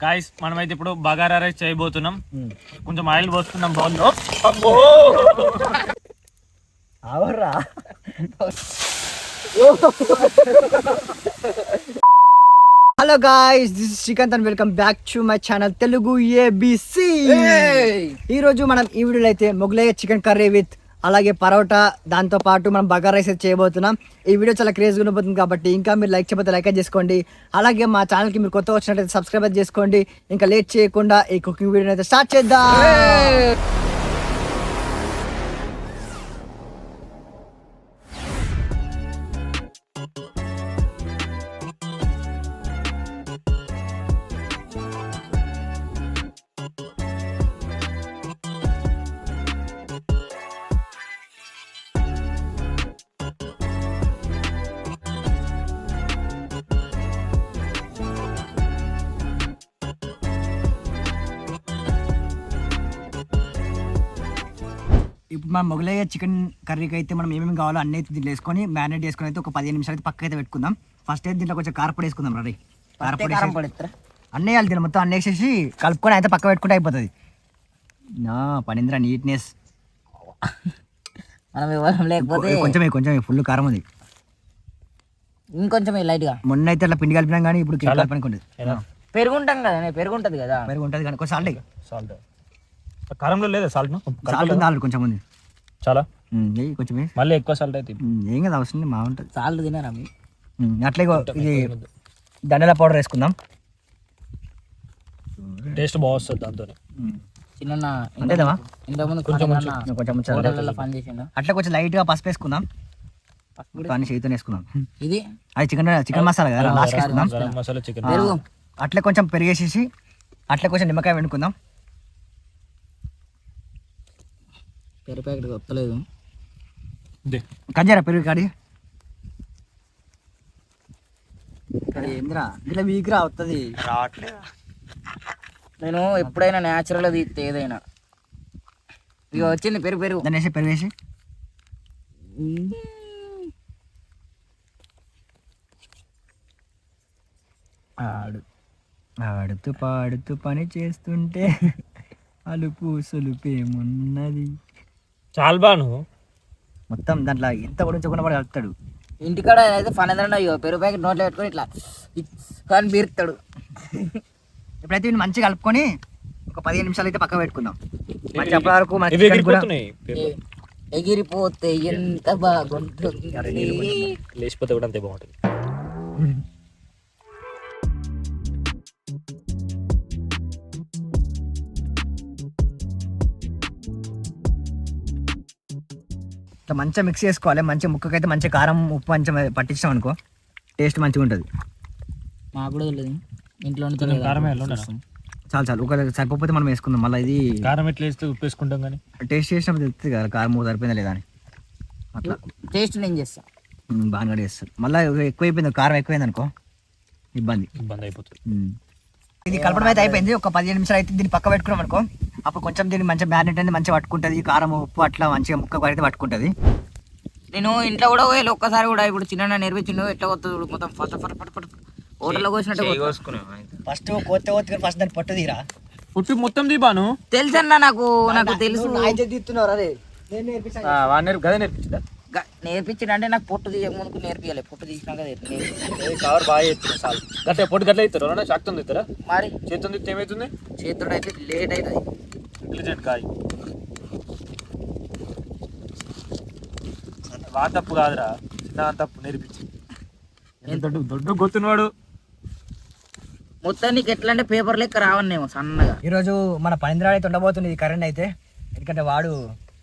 Guys మనమైతే ఇప్పుడు bagara rice చేయబోతున్నాం. కొంచెం ఆయిల్ పోస్తున్నాం బౌల్లో. Hello guys, this is Srikanth and welcome back to my channel Telugu ABC. ఈ రోజు మనం ఈ వీడియోలో అయితే మొగలై చికెన్ కర్రీ విత్ అలాగే పరోటా, దాంతో పాటు మనం బగారా రైస్ అయితే చేయబోతున్నాం. ఈ వీడియో చాలా క్రేజ్గా ఉండబోతుంది కాబట్టి ఇంకా మీరు లైక్ చేయకపోతే లైక్ చేసుకోండి. అలాగే మా ఛానల్కి మీరు కొత్త వచ్చినట్లయితే సబ్స్క్రైబ్ చేసుకోండి. ఇంకా లేట్ చేయకుండా ఈ కుకింగ్ వీడియోని అయితే స్టార్ట్ చేద్దాం. ఇప్పుడు మనం మొగలై చికెన్ కర్రీకి అయితే మనం ఏమేమి కావాలో అన్నీ అయితే దీంట్లో వేసుకొని మ్యారినేట్ చేసుకొని అయితే ఒక 15 నిమిషాలు అయితే పక్క అయితే పెట్టుకుందాం. ఫస్ట్ అయితే దీంట్లో కొంచెం కారపొడి వేసుకుందాం. రెడీ కారపొడి అన్నీ వేయాలి. దీన్ని మొత్తం అన్నీ వేసేసి కలుపుకొని అయితే పక్క పెట్టుకుంటే అయిపోతుంది. నా పనింద్ర నీట్నెస్. లేకపోతే కొంచెం ఫుల్ కారం ఉంది. ఇంకొంచెం లైట్గా మొన్న అయితే అట్లా పిండి కలిపినాం కానీ ఇప్పుడు కలపనుకుంటుంది. పెరుగుంటాం కదా, పెరుగుంటుంది కదా, పెరుగుంటుంది కానీ కొంచెం సాల్ట్ కారంలో లేదా సాల్ట్ సాల్ట్ ఉంది ఆల్రెడీ కొంచెం ఉంది. చాలా కొంచెం మళ్ళీ ఎక్కువ సాల్ట్ అయితే ఏం కదా అవసరం లేదు, బాగుంటుంది. సాల్ట్ తినారా మీ అట్లే ఇది ధనియాల పౌడర్ వేసుకుందాం. టేస్ట్ బాగా వస్తుంది దాంతో. చిన్న అంతేదమ్మా కొంచెం పని చేసిండు. అట్లా కొంచెం లైట్గా పసుపు వేసుకుందాం. పని చేతితో వేసుకుందాం. ఇది అది చికెన్ మసాలా కదా, లాస్ట్ వేసుకుందాం. మసాలా చికెన్ పెరుగు అట్లా కొంచెం పెరిగేసేసి అట్లా కొంచెం నిమ్మకాయ వండుకుందాం. పెరుగు ప్యాకెట్ వస్తలేదు. కంజరా పెరుగు కాడి ఏంద్రా ఇట్లా వీక్రా వస్తుంది. రావట్లేదు. నేను ఎప్పుడైనా న్యాచురల్గా తీస్తే ఏదైనా ఇక వచ్చింది పెరుగు పెరుగు దాన్ని వేసి పెరుగు వేసి ఆడుతూ పాడుతూ పని చేస్తుంటే అలుపు సులుపేమున్నది. చాలా బాను మొత్తం దాంట్లో ఎంత పొడించకుండా వాడు కలుపుతాడు. ఇంటికాడ అయితే పని ఏదన్నా అయ్యో పెరుగు ప్యాకెట్ నోట్లో పెట్టుకొని ఇట్లా కానీ బీరుతాడు. ఇప్పుడైతే వీళ్ళు మంచిగా కలుపుకొని ఒక 15 నిమిషాలు అయితే పక్క పెట్టుకుందాం. మంచి అప్పటి వరకు మన చికెన్ కూడా ఎగిరిపోతే ఎంత బాగుంటుంది, లేచిపోతే కూడా అంతే బాగుంటుంది. ఇట్లా మంచిగా మిక్స్ చేసుకోవాలి. మంచిగా ముక్కకైతే మంచిగా కారం ఉప్పు మంచిగా పట్టించాం అనుకో టేస్ట్ మంచిగా ఉంటుంది. మాకు కూడా తెలియదు ఇంట్లో కారమే చాలు ఒక సరిపోతే మనం వేసుకుందాం. మళ్ళీ ఇది కారం ఎట్లా వేస్తే ఉప్పు వేసుకుంటాం కానీ టేస్ట్ చేసినప్పుడు తెలుస్తుంది కదా కారం సరిపోయిందా లేదా అని. అట్లా టేస్ట్ నేను చేస్తా, బాగా చేస్తారు. మళ్ళీ ఎక్కువ అయిపోయింది, కారం ఎక్కువైంది అనుకో ఇబ్బంది అయిపోతుంది. ఇది కలపడం అయితే అయిపోయింది. ఒక 15 నిమిషాలు అయితే దీన్ని పక్క పెట్టుకున్నాం అనుకో అప్పుడు కొంచెం దీన్ని మంచిగా మ్యారినేట్ అనేది మంచిగా పట్టుకుంటుంది. కారం ఉప్పు అట్లా మంచిగా ముక్క అయితే పట్టుకుంటుంది. నేను ఇంట్లో కూడా పోయాలి ఒక్కసారి కూడా. ఇప్పుడు చిన్న నేర్పించిండు ఎట్లా వస్తుంది మొత్తం ఫస్ట్ హోటల్లో కోసినట్టు ఫస్ట్ కోతే ఫస్ట్ దాన్ని పట్టు తీరా పుట్టి మొత్తం దీపాను తెలుసన్నా నాకు తెలుసు. తీస్తున్నారు అదే నేర్పించిండు అంటే నాకు పొట్టు తీయక ముందుకు నేర్పియాలి. పొట్టు తీసినాక కవర్ బాగా ఎత్తున్నా చాలు. గట్టే పొట్టు గట్ల ఇస్తారు శాక్తుంది ఇస్తారా మరి చేతుంది ఏమవుతుంది? చేతుడు అయితే లేట్ అవుతుంది. ఇంటెలిజెంట్ కాయ వా తప్పు కాదురా, చిన్న తప్పు నేర్పించి దొడ్డు గొత్తునవాడు మొత్తం నీకు ఎట్లా అంటే పేపర్ లెక్క రావన్నేమో సన్నగా. ఈరోజు మన పనింద్రాడు అయితే ఉండబోతుంది ఇది కరెంట్ అయితే. ఎందుకంటే వాడు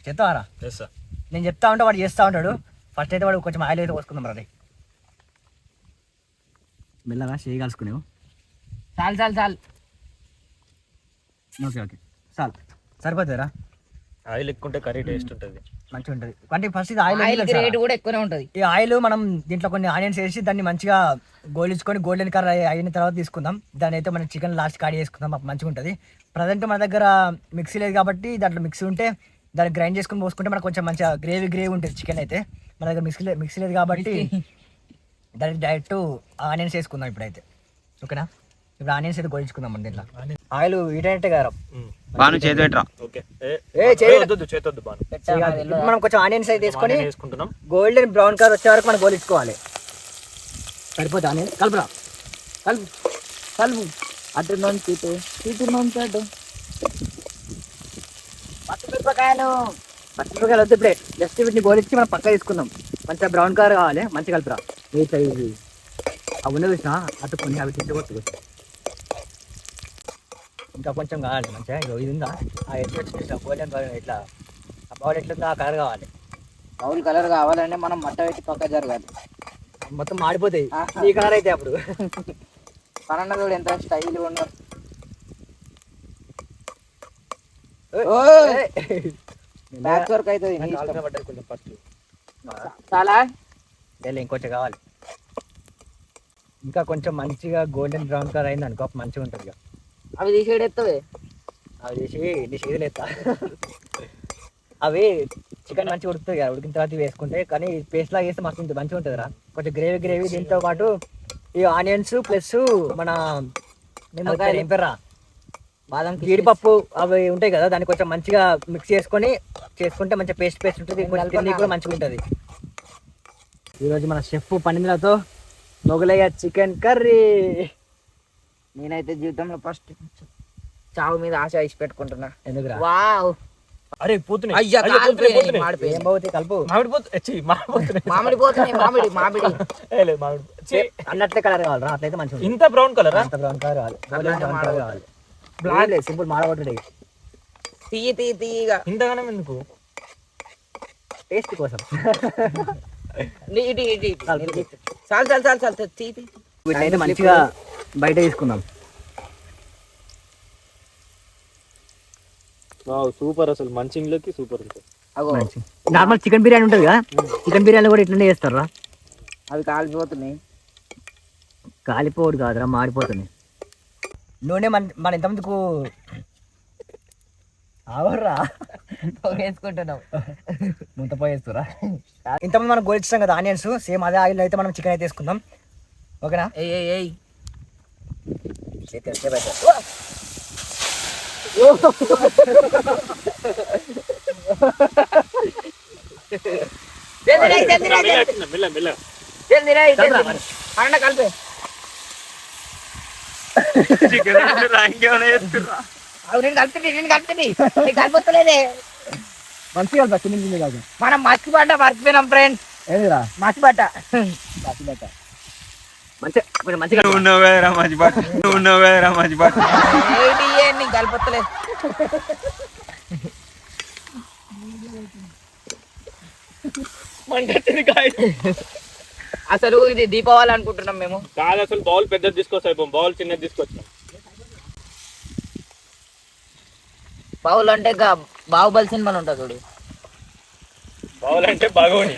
చెప్తావారా నేను చెప్తా ఉంటే వాడు చేస్తూ ఉంటాడు. ఫస్ట్ అయితే వాడు కొంచెం ఆయిల్ అయితే పోసుకుందాం. రా మెల్లగా చేయి కలుసుకునేవు. చాలు ఓకే సరిపోతుందిరా. ఆయిల్ ఎక్కువ కర్రీ టేస్ట్ ఉంటుంది, మంచిగా ఉంటుంది. అంటే ఫస్ట్ ఇది ఆయిల్ రేట్ కూడా ఎక్కువనే ఉంటుంది. ఈ ఆయిల్ మనం దీంట్లో కొన్ని ఆనియన్స్ వేసి దాన్ని మంచిగా గోలించుకొని గోల్డెన్ కలర్ అయిన తర్వాత తీసుకుందాం. దాని అయితే మనం చికెన్ లాస్ట్ కాడి చేసుకుందాం, మంచిగా ఉంటుంది. ప్రజెంట్ మన దగ్గర మిక్సీ లేదు కాబట్టి దాంట్లో మిక్సీ ఉంటే దాన్ని గ్రైండ్ చేసుకుని పోసుకుంటే మనకు కొంచెం మంచిగా గ్రేవీ ఉంటుంది చికెన్ అయితే. మన దగ్గర మిక్సీ లేదు కాబట్టి దానికి డైరెక్ట్ ఆనియన్స్ వేసుకుందాం ఇప్పుడైతే. ఓకేనా? ఇప్పుడు ఆనియన్స్ అయితే గోయించుకుందాం అండి దీంట్లో ఆయిల్ వీటంటే కదా బాను చేతి పెట్టరా. ఓకే చేతొద్దు బాను. ఇప్పుడు మనం కొంచెం ఆనియన్స్ అయితే తీసుకొని వేసుకుంటున్నాం. గోల్డెన్ బ్రౌన్ కలర్ వచ్చే వరకు మనం గోలించుకోవాలి. సరిపోతుంది ఆనియన్ కలుపురా కలుపు అటు నుంచి ఇటు నుంచి అటు. పచ్చిమిరపకాయలు వద్దు ఇప్పుడే జస్ట్ వీటిని గోలించి మనం పక్క తీసుకుందాం. మంచిగా బ్రౌన్ కలర్ కావాలి మంచిగా కలుపురా. ఇది అవి ఉన్నది చూసినా అటు కొన్ని అవి తిట్టవచ్చు. ఇంకా కొంచెం కావాలి మంచిగా ఇది ఉందా ఆ ఎట్లా వచ్చిన గోల్డెన్ కలర్ ఇట్లా ఆ బౌల్ ఎట్లుందో ఆ కలర్ కావాలి. బౌల్ కలర్ కావాలంటే మనం మట్ట పెట్టి పక్క జరగాలి. మొత్తం మాడిపోతాయి ఈ కలర్ అయితే అప్పుడు. పనన్న చూడు ఎంత స్టైల్ ఉన్నాడు. బ్యాక్ వర్క్ అవుతుంది కొంచెం ఫస్ట్ చాలా ఇంకొంచెం కావాలి. ఇంకా కొంచెం మంచిగా గోల్డెన్ బ్రౌన్ కలర్ అయింది అనుకో మంచిగా ఉంటుంది. ఇక అవి తీసేడెత్తవే అవి తీసి నీ చేతులు ఎత్తా. అవి చికెన్ మంచిగా ఉడుకుతుంది కదా ఉడికిన తర్వాత వేసుకుంటే కానీ పేస్ట్ లాగా వేస్తే మస్తు మంచిగా ఉంటుంది రా. కొంచెం గ్రేవీ దీంతో పాటు ఈ ఆనియన్స్ ప్లస్ మన నిమ్మకాయ ఎంపర్రా బాదం జీడిపప్పు అవి ఉంటాయి కదా దాన్ని కొంచెం మంచిగా మిక్స్ చేసుకుంటే మంచిగా పేస్ట్ ఉంటుంది. తిని కూడా మంచిగా ఉంటుంది. ఈరోజు మన షెఫ్ పన్నీర్లతో మొగలయ్య చికెన్ కర్రీ. నేనైతే జీవితంలో ఫస్ట్ చావు మీద ఆశ ఇచ్చి పెట్టుకుంటున్నా. ఎందుకురా వావ్ అరే పోతున్నాయి. అయ్యా ఏం బాగుతాయి కలుపు మామిడి పోతున్నాయి మామిడి అన్నట్లే కలర్ కావాలి అట్లయితే మంచిగా ఇంత బ్రౌన్ కలర్ అంత బ్రౌన్ కలర్ కావాలి. బ్లాక్ లేదు సింపుల్ మాడగొట్టడే తీయగా ఇంతగానే ఎందుకు టేస్ట్ కోసం. చాలు వీటినైతే మంచిగా బయట తీసుకుందాం. సూపర్ అసలు మంచిలోకి సూపర్ ఉంటుంది. నార్మల్ చికెన్ బిర్యానీ ఉంటుంది కదా చికెన్ బిర్యానీ కూడా ఇట్లనే చేస్తారా. అవి కాలిపోతున్నాయి. కాలిపోడు కాదురా మాడిపోతుంది. నూనె మన ఎంతమందికు ఆవర్రా వేసుకుంటున్నాం ముంత పోయేస్తురా. ఇంతమంది మనం గోలిస్తాం కదా ఆనియన్స్ సేమ్ అదే ఆయిల్ అయితే మనం చికెన్ అయితే వేసుకుందాం. ఓకేనా కలిపే నేను కలుపుతలేదే మంచిగా కాదు మనం మర్చిపడ్డ మర్చిపోయినాం ఫ్రెండ్స్. ఏదిరా మర్చిపడ్డ మంచిగా కలుపుతలే. అసలు ఇది దీపావళి అనుకుంటున్నాం మేము. కాదు అసలు బౌల్ పెద్దది తీసుకొస్తాయి బౌల్ చిన్నది తీసుకొచ్చినాం. బావులు అంటే బాహుబలి సినిమాలు ఉంటుంది చూడు. బౌల్ అంటే బాగోని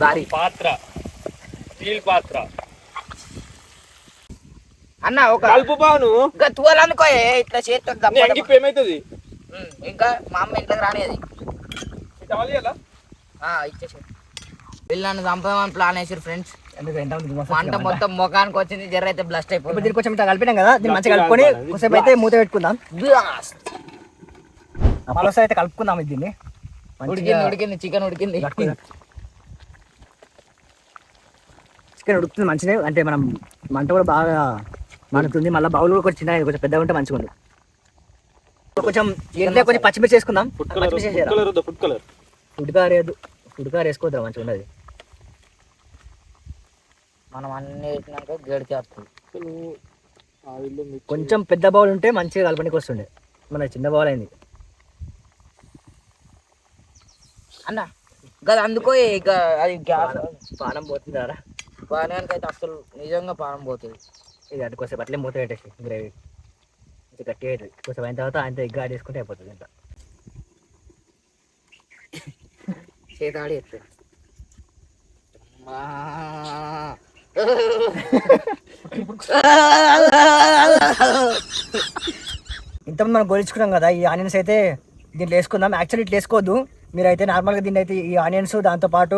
దారి పాత్ర స్టీల్ పాత్ర అన్న ఒక కలుపు బాను ఇంకా తువాలనుకో ఇట్లా చేస్తాం. ఏమైతుంది ఇంకా మా అమ్మ ఇంట్లోకి రానిది ఇచ్చేసి పిల్లని చంపేమని ప్లాన్ వేసారు ఫ్రెండ్స్. ఎందుకు మంట మొత్తం ముఖానికి వచ్చింది జర్ర అయితే బ్లస్ట్ అయిపోయింది. దీన్ని కొంచెం ఇట్లా కలిపినాం కదా దీన్ని మంచిగా కలుపుకొని కొంచెం అయితే మూత పెట్టుకుందాం. మరోసారి అయితే కలుపుకుందాం. దీన్ని ఉడికింది చికెన్ ఉడికింది. చికెన్ ఉడుకుతుంది మంచిగా అంటే మనం మంట కూడా బాగా మండుతుంది. మళ్ళీ బౌల్ కూడా కొంచెం చిన్న కొంచెం పెద్దగా ఉంటే మంచిగా ఉంది. కొంచెం ఎంట్లో కొంచెం పచ్చిమిర్చి వేసుకుందాం. ఫుడ్ కలర్ ఫుడ్ కలర్ వేసుకోవద్దు మంచిగా ఉన్నది. మనం అన్ని వేసినాక గడిచేస్తుంది. కొంచెం పెద్ద బౌల్ ఉంటే మంచిగా కలపడానికి వస్తుండే. మన చిన్న బౌల్ అయింది అన్న కదా అందుకో ఇక అది గ్యాస్ పానం పోతుంది కదా పానానికి అయితే అసలు నిజంగా పానం పోతుంది. ఇది అటు కొంచెం అట్లే మూత పెట్టేసి గ్రేవీ గట్టిగా అవుతుంది. కొంచెం అయిన తర్వాత ఆయనతో ఎగ్ యాడ్ చేసుకుంటే అయిపోతుంది. ఇంత చేతాడి ఎత్తు ఇంతమంది మనం గోలించుకున్నాం కదా ఈ ఆనియన్స్ అయితే దీంట్లో వేసుకుందాం. యాక్చువల్లీ ఇట్లా వేసుకోవద్దు మీరైతే నార్మల్గా దీన్ని అయితే ఈ ఆనియన్స్ దాంతోపాటు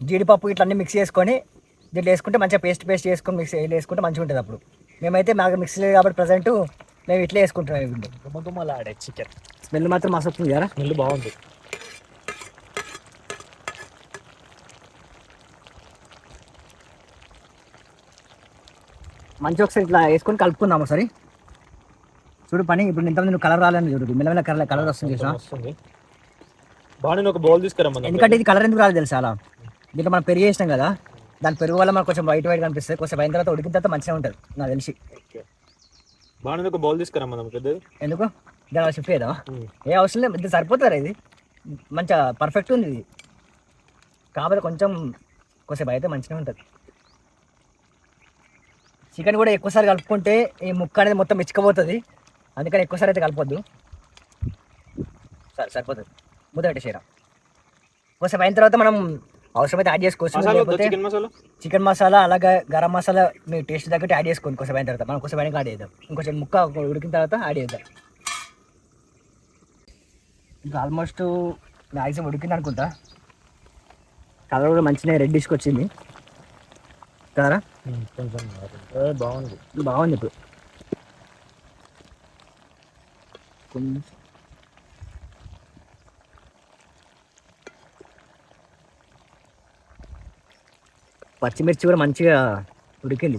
జీడిపప్పు ఇట్లా అన్నీ మిక్స్ చేసుకొని దీంట్లో వేసుకుంటే మంచిగా పేస్ట్ చేసుకొని మిక్స్ వేసుకుంటే మంచిగా ఉంటుంది. అప్పుడు మేమైతే మాకు మిక్సీ లేదు కాబట్టి ప్రజెంట్ మేము ఇట్లా వేసుకుంటున్నాం ఇప్పుడు. గుమ్మగుమ్మలాడే చికెన్ స్మెల్ మాత్రం మస్తు వస్తుంది కదా. స్మెల్ బాగుంది. మంచిగా ఒకసారి ఇట్లా వేసుకొని కలుపుకుందాం ఒకసారి. చూడు పని ఇప్పుడు ఇంతమంది నువ్వు కలర్ రాలని చూడు, మెల్లమెల్ల కలర్ వస్తుంది చూసా. వస్తుంది బాగా. ఒక బౌల్ తీసుకురమ్మా. ఎందుకంటే ఇది కలర్ ఎందుకు రాలేదు తెలుసా, అలా దీంట్లో మనం పెరుగు వేసినాం కదా, దాని పెరుగు వల్ల మనకు కొంచెం వైట్ కనిపిస్తుంది. కొంచెం అయిన తర్వాత ఉడికిన తర్వాత మంచిగా ఉంటుంది నాకు తెలిసి. బాగా ఒక బౌల్ తీసుకురమ్మా పెద్దది. ఎందుకు దాని షిఫ్ట్ చేద్దాం? ఏ అవసరం లేదు, ఇది సరిపోతారా? ఇది మంచిగా పర్ఫెక్ట్ ఉంది ఇది, కాకపోతే కొంచెం అయితే మంచిగా ఉంటుంది. చికెన్ కూడా ఎక్కువసారి కలుపుకుంటే ఈ ముక్క అనేది మొత్తం మెచ్చుకపోతుంది, అందుకని ఎక్కువసారి అయితే కలపొద్దు. సరిపోతుంది. ముద్ద పెట్టేసేరా. కొంచెం అయిన తర్వాత మనం అవసరమైతే యాడ్ చేసుకోవచ్చు. చికెన్ మసాలా అలాగే గరం మసాలా మీ టేస్ట్ తగ్గట్టు యాడ్ చేసుకోండి. కొంచెం అయిన తర్వాత మనం కొంచెం అయినా యాడ్ చేద్దాం. ఇంకొంచెం ముక్క ఉడికిన తర్వాత యాడ్ చేద్దాం. ఇంకా ఆల్మోస్ట్ మ్యాక్సిమం ఉడికింది అనుకుంటా. కలర్ కూడా మంచిగా రెడ్డిష్కి వచ్చింది కదా. బాగుంది ఇప్పుడు పచ్చిమిర్చి కూడా మంచిగా ఉడికింది.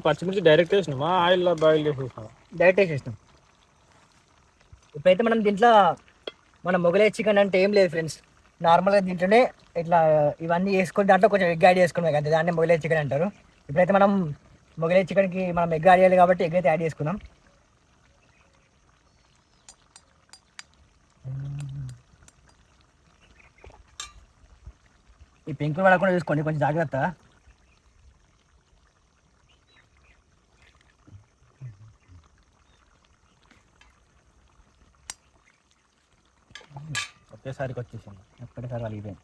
పచ్చిమిర్చి డైరెక్ట్ వేసినామా ఆయిల్ బాయిల్ చేసేసినాం? డైరెక్ట్ వేసేసినాం. ఇప్పుడైతే మనం దీంట్లో మనం మొగలై చికెన్ అంటే ఏం లేదు ఫ్రెండ్స్, నార్మల్గా దీంట్లోనే ఇట్లా ఇవన్నీ వేసుకొని దాంట్లో కొంచెం ఎగ్ యాడ్ చేసుకున్నాం అంతే, దాన్ని మొగలై చికెన్ అంటారు. ఇప్పుడైతే మనం మొగలై చికెన్కి మనం ఎగ్ యాడ్ చేయాలి కాబట్టి ఎగ్ అయితే యాడ్ చేసుకున్నాం. ఈ పెంకులు పడకుండా చూసుకోండి, కొంచెం జాగ్రత్త. ఒకేసారికి వచ్చేసింది. ఒక్కటేసారి కలిగిపోయింది.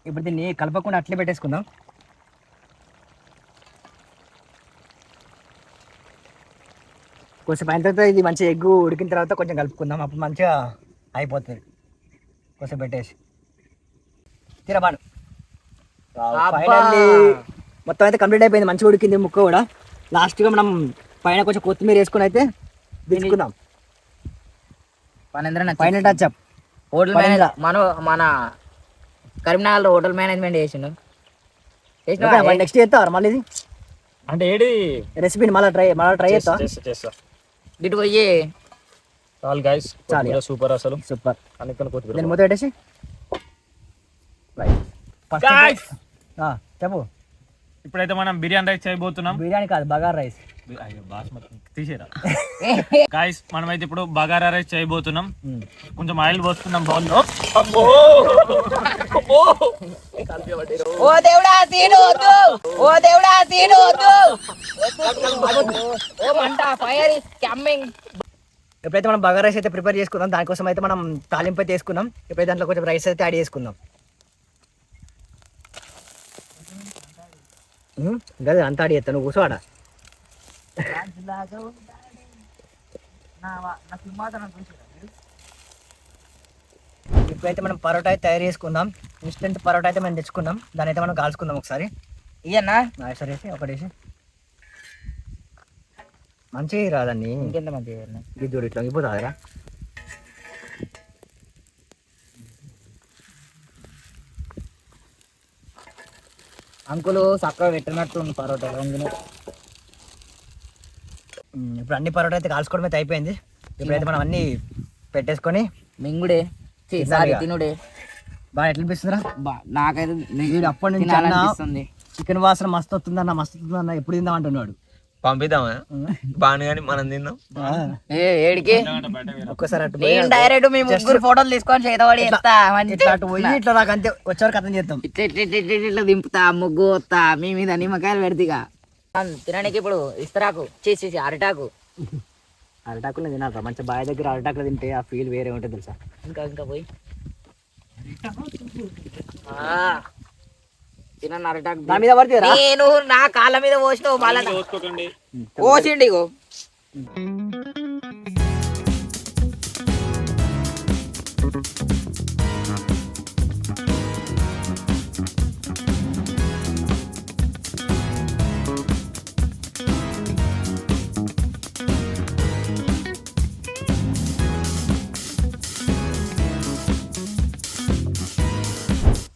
ఇప్పుడు దీన్ని కలపకుండా అట్లే పెట్టేసుకుందాం. కొంచెం అయిన తర్వాత ఇది మంచిగా ఎగ్గు ఉడికిన తర్వాత కొంచెం కలుపుకుందాం, అప్పుడు మంచిగా అయిపోతుంది. కొంచెం పెట్టేసి తిరబాను. ఫైనల్లీ మొత్తం అయితే కంప్లీట్ అయిపోయింది, మంచిగా ఉడికింది ముక్క కూడా. లాస్ట్గా మనం పైన కొంచెం కొత్తిమీర వేసుకొని అయితే దించుకుందాం. పైన టచ్ అప్ హోటల్ మేనేజర్ మన కరీంనగర్లో హోటల్ మేనేజ్మెంట్ చేసిండు. నెక్స్ట్ చేస్తావా మళ్ళీ ఇది అంటే ఏది రెసిపీని మళ్ళీ ట్రై చేస్తా. ఇటు పోయి చాలు గైస్, చాలు. సూపర్ అసలు సూపర్. అనుకుని నేను మూత పెట్టేసి చెప్పు. ఇప్పుడైతే మనం బిర్యానీ రైస్ చేయబోతున్నాం. బిర్యానీ కాదు, బగారా రైస్. బాస్మతి తీసేరా గాయస్. మనమైతే ఇప్పుడు బగారా రైస్ చేయబోతున్నాం. కొంచెం ఆయిల్ పోస్తున్నాం బౌల్లో. ఓ దేవుడా సీను వద్దు, ఓ దేవుడా సీను వద్దు, ఓ మంట, ఫైర్ ఇస్ కమింగ్. ఎప్పుడైతే మనం బగారా రైస్ అయితే ప్రిపేర్ చేసుకుందాం, దానికోసం అయితే మనం తాలింపు అయితే వేసుకుందాం. ఎప్పుడైతే దాంట్లో కొంచెం రైస్ అయితే యాడ్ చేసుకుందాం. గదే అంతా యాడ్ చేస్తాను, నువ్వు కూర్చోవాడా. ఇప్పుడైతే మనం పరోటా అయితే తయారు చేసుకుందాం. ఇన్స్టెంట్ పరోటా అయితే మనం తెచ్చుకుందాం, దాని అయితే మనం కాల్చుకుందాం ఒకసారి. ఇయన్నా సరే ఒకటేసి మంచిగా రాదండి. ఇంకెంత మంచిగా ఇది చూడు ఇట్లా ఇప్పుతారా. అంకులు చక్కగా పెట్టినట్టు పరోటా. ఇప్పుడు అన్ని పరోటా అయితే కాల్చుకోవడం అయితే అయిపోయింది. ఇప్పుడైతే మనం అన్ని పెట్టేసుకొని మింగుడే తినుడే. బాగా ఎట్లా అనిపిస్తుందిరా? నాకైతే అప్పటి నుంచి అనిపిస్తుంది చికెన్ వాసన మస్తు వస్తుందన్న ఎప్పుడు తిందాం అంటున్నాడు. పంపిద్దామా బాను కానీ మనం తిందాం. ఏడికి ఒక్కసారి అటు డైరెక్ట్ మీ ముగ్గురు ఫోటోలు తీసుకొని చేతవాడి పోయి ఇట్లా నాకు అంతే వచ్చారు కథం చేద్దాం. ఇట్లా దింపుతా, ముగ్గు వస్తా, మీ మీద నిమ్మకాయలు పెడతీగా. తినడానికి ఇప్పుడు ఇస్తరాకు చేసి అరిటాకు. అరిటాకులు తినాలి మంచి బావి దగ్గర. అరిటాకులు తింటే ఆ ఫీల్ వేరే ఉంటుంది తెలుసా. ఇంకా పోయి తినను అరిటాకు. నా మీద పడితే నేను నా కాళ్ళ మీద పోసినావు బాగా పోసిండి. ఇగో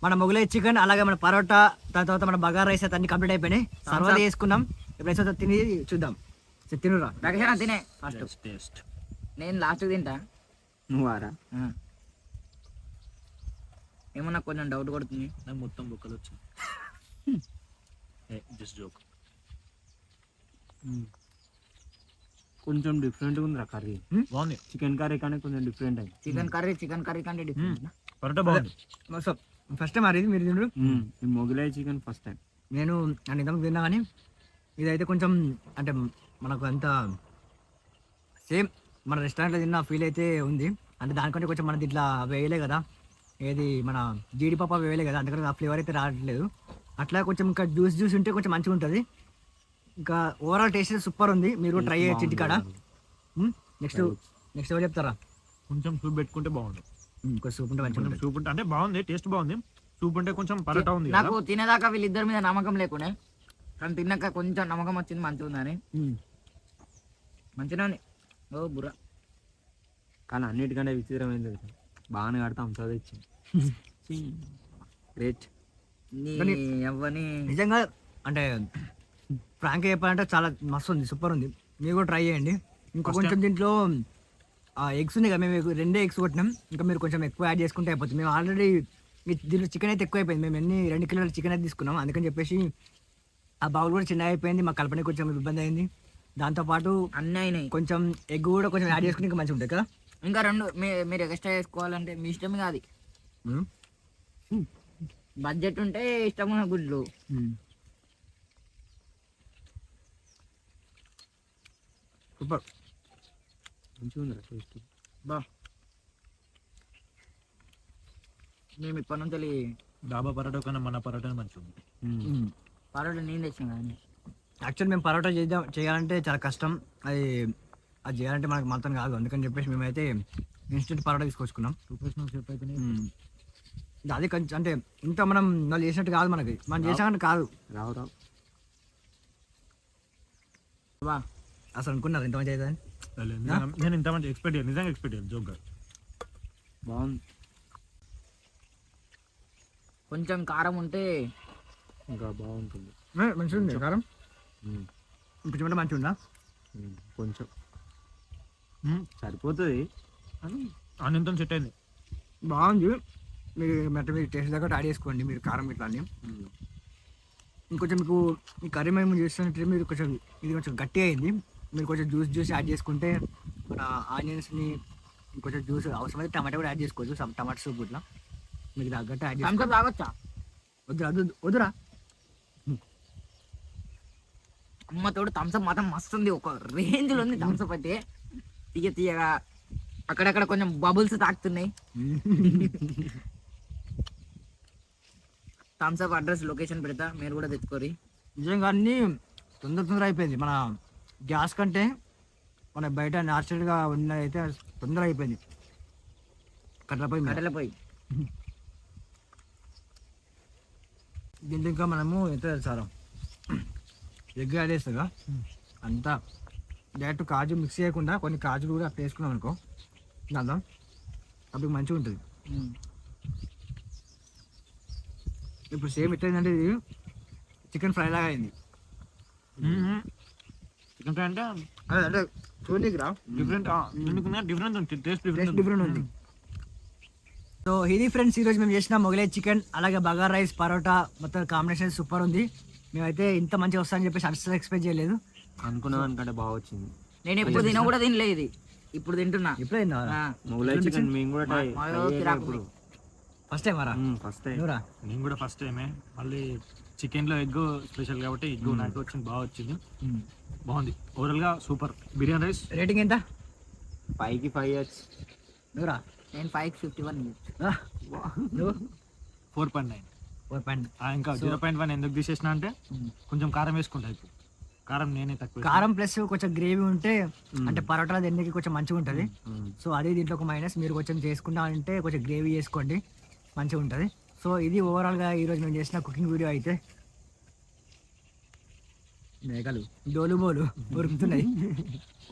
మన మొగలై చికెన్ అలాగే మన పరోటా దాని తర్వాత మన బగారా రైస్ అయితే అన్ని కంప్లీట్ అయిపోయినాయి. సర్వా చేసుకున్నాం. ఇప్పుడు అయితే తిని చూద్దాం. తినురా రక్షణ తినే ఫస్ట్. టేస్ట్ నేను లాస్ట్ తింటా. నువ్వు ఆరా ఏమో నాకు కొంచెం డౌట్ కొడుతుంది. నాకు మొత్తం బొక్కలు వచ్చాయి. Just joke. కొంచెం డిఫరెంట్ ఉంది కర్రీ. బాగుంది. చికెన్ కర్రీ కానీ కొంచెం డిఫరెంట్ అయింది. చికెన్ కర్రీ కంటే డిఫరెంట్. పరోటా బాగుంది. ఫస్ట్ టైం అది మీరు తినరు. ఈ మొగలై చికెన్ ఫస్ట్ టైం. నేను ఇంతకు తిన్నా కానీ ఇదైతే కొంచెం అంటే మనకు అంత సేమ్ మన రెస్టారెంట్లో తిన్న ఫీల్ అయితే ఉంది. అంటే దానికంటే కొంచెం మనది ఇట్లా వేయలే కదా, ఏది మన జీడిపప్పు వేయలే కదా, అందుకని ఆ ఫ్లేవర్ అయితే రావట్లేదు. అట్లా కొంచెం ఇంకా జ్యూస్ ఉంటే కొంచెం మంచిగా ఉంటుంది. ఇంకా ఓవరాల్ టేస్ట్ అయితే సూపర్ ఉంది. మీరు ట్రై చేయొచ్చు ఇంటికాడ. నెక్స్ట్ ఎవరు చెప్తారా? కొంచెం సూప్ పెట్టుకుంటే బాగుంది. కొంచెం సూప్ ఉంటే మంచిగా కొంచెం ఉంటుంది. సూప్ ఉంటే అంటే బాగుంది, టేస్ట్ బాగుంది. సూప్ ఉంటే కొంచెం పరోటా ఉంది నాకు తినేదాకా వీళ్ళిద్దరి మీద నమ్మకం లేకుండా, కానీ తిన్నాక కొంచెం నమ్మకం వచ్చింది మంచిగా ఉందని. మంచిగా ఉంది. ఓ బుర్ర కానీ అన్నిటికంటే విచిత్రమైంది బాగానే కడతాం చదివించి గ్రేట్. నీ అవ్వని నిజంగా అంటే ఫ్రాంక్ చెప్పాలంటే చాలా మస్తు ఉంది, సూపర్ ఉంది. మీరు కూడా ట్రై చేయండి. ఇంకా కొంచెం దీంట్లో ఎగ్స్ ఉన్నాయి కదా, మేము 2 ఎగ్స్ కొట్టినాం. ఇంకా మీరు కొంచెం ఎక్కువ యాడ్ చేసుకుంటే అయిపోతుంది. మేము ఆల్రెడీ దీంట్లో చికెన్ అయితే ఎక్కువ అయిపోయింది. మేము 2 కిలోల చికెన్ అయితే తీసుకున్నాం. అందుకని చెప్పేసి ఆ బౌల్ కూడా చిన్న అయిపోయింది. మా కల్పన కొంచెం ఇబ్బంది అయింది. దాంతోపాటు అన్నీ అయినాయి. కొంచెం ఎగ్ కూడా కొంచెం యాడ్ చేసుకుని ఇంకా మంచిగా ఉంటుంది కదా. ఇంకా 2 మీరు ఎక్స్ట్రా చేసుకోవాలంటే మీ ఇష్టం కాదు. బడ్జెట్ ఉంటే ఇష్టం ఉన్న గుడ్లు. సూపర్ మంచిగా ఉంది టేస్ట్. బా మేము ఇప్పటి నుంచి డాబా పరోటా కన్నా మన పరోటా మంచిగా ఉంది. పరోటా నేను తెచ్చాను కానీ యాక్చువల్ మేము పరోటా చేయాలంటే చాలా కష్టం. అది చేయాలంటే మనకు మొత్తం కాదు. అందుకని చెప్పేసి మేమైతే ఇన్స్టెంట్ పరోటా తీసుకొచ్చుకున్నాం. అది కొంచెం అంటే ఇంత మనం వాళ్ళు చేసినట్టు కాదు, మనం చేసామంటే కాదు. రావు రావు బా అసలు అనుకున్నారు ఇంతమంది అవుతుందని. నేను ఇంతమంది ఎక్స్పెక్ట్ చేయాలి, నిజంగా ఎక్స్పెక్ట్ చేయాలి. జోక్ గారు బాగుంది. కొంచెం కారం ఉంటే ఇంకా బాగుంటుంది. మంచిగా ఉంది కారం. కొంచెం అంటే మంచిగా ఉందా? కొంచెం సరిపోతుంది అని ఆనందం సెట్ అయింది. బాగుంది. మీరు టేస్ట్ దగ్గర యాడ్ చేసుకోండి మీరు కారం ఇట్లా అని. ఇంకొంచెం మీకు ఈ కర్రీ మేము చేస్తున్నట్టు మీరు కొంచెం ఇది కొంచెం గట్టి అయింది. మీరు కొంచెం జ్యూస్ యాడ్ చేసుకుంటే మన ఆనియన్స్ని ఇంకొంచెం జ్యూస్ అవసరమైతే టమాటా కూడా యాడ్ చేసుకోవచ్చు. టమాటా సూప్ ఇట్లా మీకు తగ్గట్టు యాడ్ చేసుకో. తాగొచ్చా? వద్దురా. అమ్మతోడు థమ్స్అప్ మాత్రం మస్తు ఉంది. ఒక రేంజ్లో ఉంది థమ్స్అప్ అయితే. తీయగా అక్కడక్కడ కొంచెం బబుల్స్ తాకుతున్నాయి. థమ్స్అప్ అడ్రస్ లొకేషన్ పెడతా, మీరు కూడా తెచ్చుకోరి. నిజంగా అన్నీ తొందర అయిపోయింది. మన గ్యాస్ కంటే మన బయట న్యాచురల్గా ఉన్నదైతే తొందర అయిపోయింది. కట్టెలపోయి దీంట్లో ఇంకా మనము ఎంత సారం ఎగ్ యాడ్ చేస్తాగా, అంతా డైరెక్ట్ కాజు మిక్స్ చేయకుండా కొన్ని కాజులు కూడా అట్లా వేసుకున్నాం అనుకో దాంట్లో, అప్పుడు మంచిగా ఉంటుంది. ఇప్పుడు సేమ్ ఎట్లయిందంటే ఇది చికెన్ ఫ్రై లాగా అయింది. చికెన్ ఫ్రై అంటే అదే అంటే చూడడానికి రా డిఫరెంట్ డిఫరెంట్ ఉంది, టేస్ట్ డిఫరెంట్ ఉంది. సో ఇది ఫ్రెండ్స్ ఈరోజు మేము చేసిన మొగలై చికెన్ అలాగే బగారా రైస్ పరోటా మొత్తం కాంబినేషన్ సూపర్ ఉంది. మేమైతే ఇంత మంచిగా వస్తుందని చెప్పేసి అస్సలు ఎక్స్పెక్ట్ చేయలేదు. అనుకున్న దానికంటే బాగా వచ్చింది. నేను ఎప్పుడు కూడా తినలే ఇది, ఇప్పుడు తింటున్నా. ఎప్పుడైందా మొగలై చికెన్ మేము కూడా ఫస్ట్ టైం రా? First time. నేను కూడా ఫస్ట్ టైమే. మళ్ళీ చికెన్ లో ఎగ్ స్పెషల్ కాబట్టి ఎగ్ నాకు వచ్చింది, బాగా వచ్చింది, బాగుంది. ఓవరాల్ గా సూపర్. బిర్యానీ రైస్ రేటింగ్ ఎంత? 5కి 5 ఇయర్స్. నువ్వురా? నేను 551. నువ్వు 4.9. 4. ఇంకా 0.1 ఎందుకు తీసేసిన అంటే కొంచెం కారం వేసుకుంటా. ఇప్పుడు కారం నేనే తక్కువ. కారం ప్లస్ కొంచెం గ్రేవీ ఉంటే అంటే పరోటా తినడానికి కొంచెం మంచిగా ఉంటుంది. సో అది దీంట్లో ఒక మైనస్. మీరు కొంచెం చేసుకుంటా అంటే కొంచెం గ్రేవీ చేసుకోండి, మంచిగా ఉంటుంది. సో ఇది ఓవరాల్గా ఈరోజు మేము చేసిన కుకింగ్ వీడియో అయితే. మేఘాలు డోలు బోలు ఉరుకుతున్నాయి,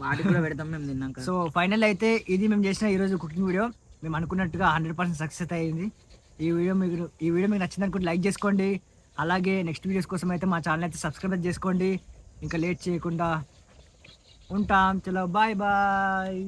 వాటికి కూడా పెడతాం మేము తిన్నాక. సో ఫైనల్ అయితే ఇది మేము చేసిన ఈరోజు కుకింగ్ వీడియో. మేము అనుకున్నట్టుగా 100% సక్సెస్ అయ్యింది. ఈ వీడియో మీకు నచ్చింది అనుకుంటే లైక్ చేసుకోండి. అలాగే నెక్స్ట్ వీడియోస్ కోసం అయితే మా ఛానల్ అయితే సబ్స్క్రైబ్ చేసుకోండి. ఇంకా లేట్ చేయకుండా ఉంటాం. చలో బాయ్ బాయ్.